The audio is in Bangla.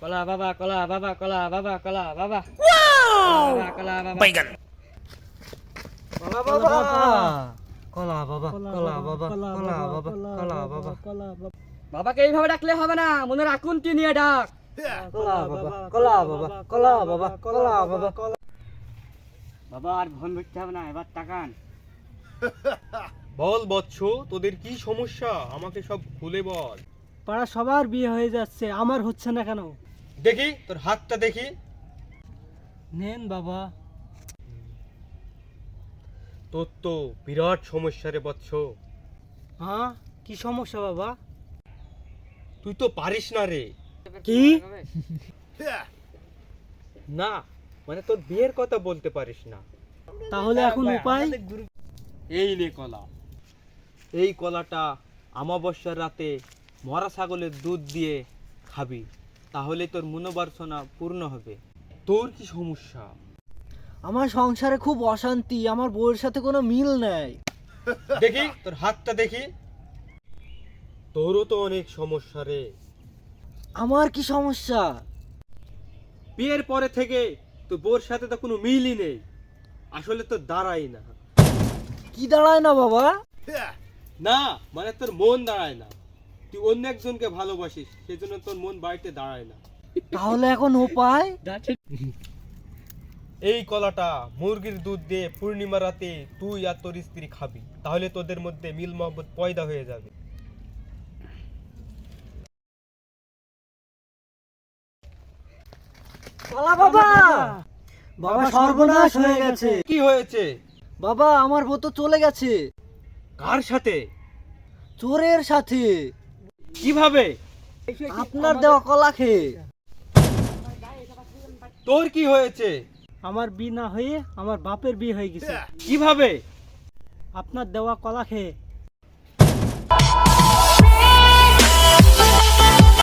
কলা বাবা কলা বাবা কলা বাবা কলা বাবা কলা বাবা बैगन কলা বাবা কলা বাবা কলা বাবা কলা বাবা কলা বাবা বাবাকে এইভাবে ডাকলে হবে না, মনে রাখুন কি নিয়ে ডাক। কলা বাবা কলা বাবা কলা বাবা কলা বাবা বাবা আর ভন ভরতে হবে না, এবার তাকান। বল বৎস, তোদের কি সমস্যা আমাকে সব খুলে বল। পাড়া সবার বিয়ে হয়ে যাচ্ছে, আমার হচ্ছে না কেন? দেখি তোর হাতটা দেখি। নেন বাবা। তোর তো বিরাট সমস্যা রে বৎস। হ্যাঁ, কি সমস্যা বাবা? তুই তো পারিস না রে। কি? না মানে তোর বিয়ের কথা বলতে পারিস না। তাহলে এখন উপায়? এই নে কলা। এই কলাটা অমাবস্যার রাতে মরা ছাগলের দুধ দিয়ে খাবি, তাহলে তোর মনোবাসনা পূর্ণ হবে। তোর কি সমস্যা? আমার সংসারে খুব অশান্তি, আমার বউয়ের সাথে কোনো মিল নেই। দেখি তোর হাতটা দেখি। তোরও তো অনেক সমস্যা রে। আমার কি সমস্যা? বিয়ের পরে থেকে তোর বউর সাথে তো কোনো মিলই নেই, আসলে তো দাঁড়াই না। কি দাঁড়ায় না বাবা? না মানে তোর মন দাঁড়ায় না, তুই অন্য একজনকে ভালোবাসিস, সেজন্য তোর মন বাড়িতে দাঁড়ায় না। তাহলে এখন উপায়? এই কলাটা মুরগির দুধ দিয়ে পূর্ণিমা রাতে তুই আর তোর স্ত্রী খাবি, তাহলে তোদের মধ্যে মিল মহব্বত পয়দা হয়ে যাবে। কলা বাবা! বাবা সর্বনাশ হয়ে গেছে। কি হয়েছে? বাবা আমার বউ তো চলে গেছে। কার সাথে? চোরের সাথে। কিভাবে? আপনার দেওয়া কলা খেয়ে। তোর কি হয়েছে? আমার বিয়ে না হয়ে আমার বাপের বিয়ে হয়ে গেছে। কিভাবে? আপনার দেওয়া কলা খেয়ে।